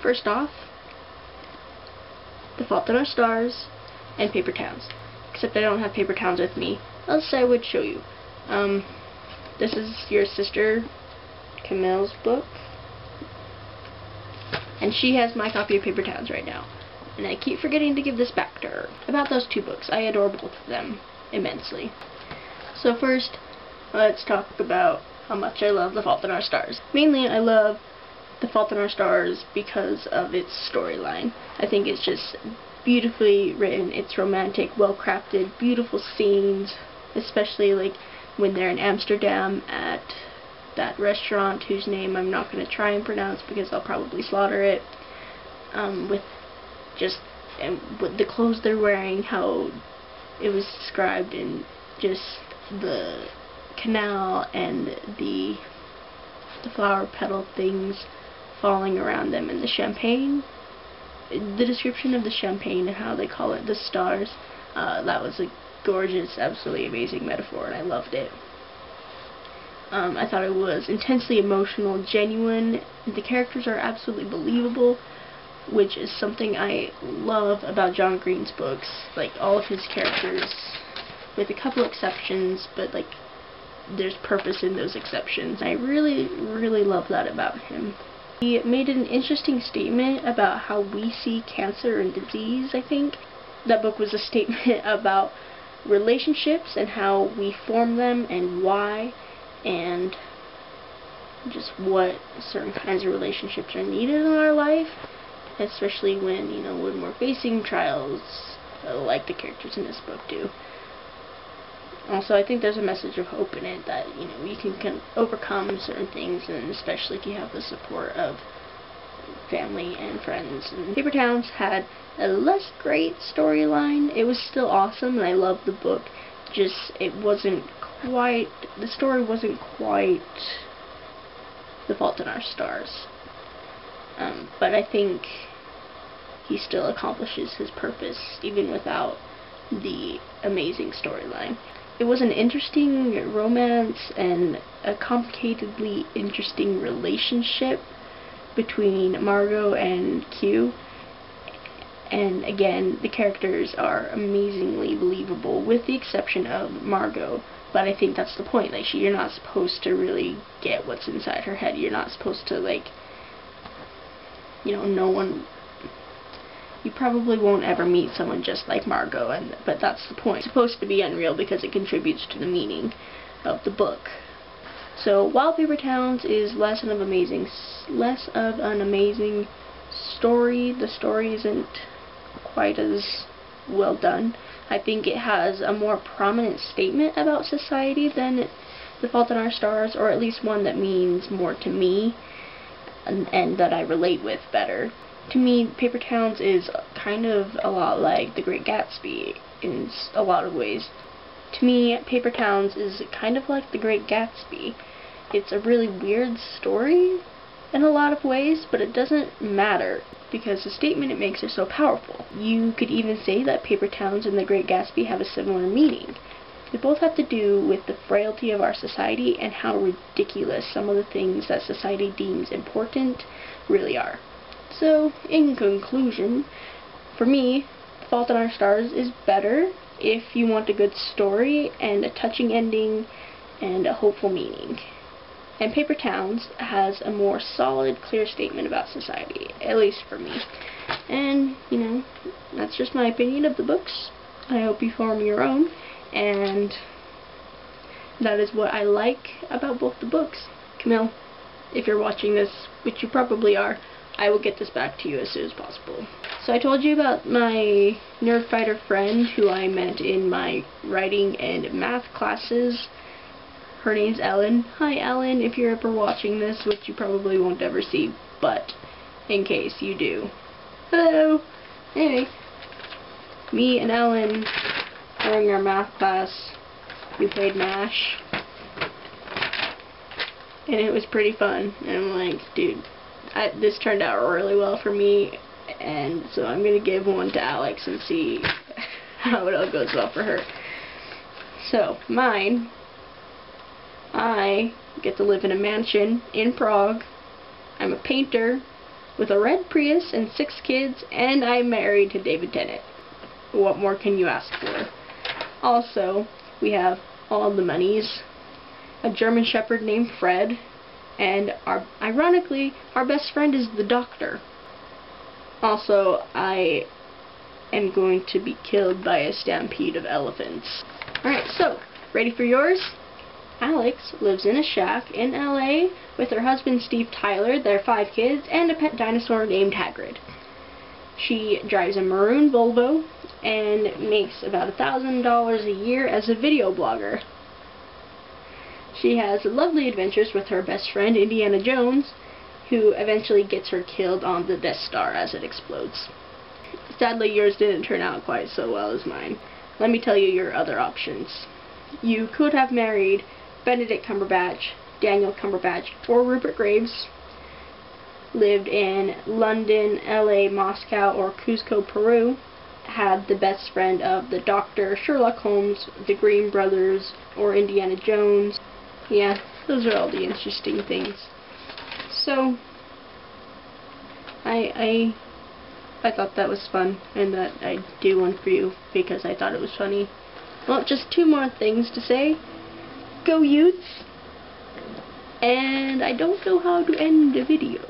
first off, The Fault in Our Stars and Paper Towns. Except I don't have Paper Towns with me, else I would show you. This is your sister Camille's book, and she has my copy of Paper Towns right now, and I keep forgetting to give this back to her. About those two books, I adore both of them immensely. So first, let's talk about how much I love The Fault in Our Stars. Mainly, I love The Fault in Our Stars because of its storyline. I think it's just beautifully written, it's romantic, well crafted, beautiful scenes, especially like when they're in Amsterdam at that restaurant whose name I'm not going to try and pronounce because I'll probably slaughter it, with the clothes they're wearing, how it was described, and just the canal and the flower petal things falling around them, and the champagne, the description of the champagne and how they call it the stars. That was a gorgeous, absolutely amazing metaphor, and I loved it. I thought it was intensely emotional, genuine. The characters are absolutely believable, which is something I love about John Green's books. Like, all of his characters, with a couple exceptions, but like there's purpose in those exceptions. I really, really love that about him. He made an interesting statement about how we see cancer and disease, I think. That book was a statement about relationships and how we form them and why, and just what certain kinds of relationships are needed in our life, especially when, when we're facing trials like the characters in this book do. Also, I think there's a message of hope in it, that, you can overcome certain things, and especially if you have the support of family and friends. And Paper Towns had a less great storyline. It was still awesome, and I loved the book. Just, the story wasn't quite The Fault in Our Stars. But I think he still accomplishes his purpose, even without the amazing storyline. It was an interesting romance and a complicatedly interesting relationship between Margot and Q. And again, the characters are amazingly believable, with the exception of Margot. But I think that's the point. Like, you're not supposed to really get what's inside her head. You're not supposed to, like, you probably won't ever meet someone just like Margot, but that's the point. It's supposed to be unreal because it contributes to the meaning of the book. So while Paper Towns is less of an amazing story, the story isn't quite as well done. I think it has a more prominent statement about society than The Fault in Our Stars, or at least one that means more to me and that I relate with better. To me, Paper Towns is kind of a lot like The Great Gatsby in a lot of ways. To me, Paper Towns is kind of like The Great Gatsby. It's a really weird story in a lot of ways, but it doesn't matter because the statement it makes is so powerful. You could even say that Paper Towns and The Great Gatsby have a similar meaning. They both have to do with the frailty of our society and how ridiculous some of the things that society deems important really are. So, in conclusion, for me, The Fault in Our Stars is better if you want a good story and a touching ending and a hopeful meaning. And Paper Towns has a more solid, clear statement about society, at least for me. And, that's just my opinion of the books. I hope you form your own, and that is what I like about both the books. Camille, if you're watching this, which you probably are, I will get this back to you as soon as possible. So I told you about my nerd fighter friend who I met in my writing and math classes. Her name's Ellen. Hi Ellen, if you're ever watching this, which you probably won't ever see, but in case you do. Hello! Anyway, me and Ellen, during our math class, we played MASH. And it was pretty fun. And I'm like, dude, this turned out really well for me, and so I'm gonna give one to Alex and see how it all goes well for her. So, mine, I get to live in a mansion in Prague. I'm a painter. with a red Prius and 6 kids, and I'm married to David Tennant. What more can you ask for? Also, we have all the monies, a German Shepherd named Fred, and ironically, our best friend is the Doctor. Also, I am going to be killed by a stampede of elephants. Alright, so, ready for yours? Alex lives in a shack in LA with her husband Steve Tyler, their 5 kids, and a pet dinosaur named Hagrid. She drives a maroon Volvo and makes about $1,000 a year as a video blogger. She has lovely adventures with her best friend Indiana Jones, who eventually gets her killed on the Death Star as it explodes. Sadly, yours didn't turn out quite so well as mine. Let me tell you your other options. You could have married Benedict Cumberbatch, Daniel Cumberbatch, or Rupert Graves, lived in London, LA, Moscow, or Cusco, Peru, had the best friend of the Doctor, Sherlock Holmes, the Green Brothers, or Indiana Jones. Yeah, those are all the interesting things. So, I thought that was fun, and that I'd do one for you because I thought it was funny. Well, just 2 more things to say. Go Utes! And I don't know how to end the video.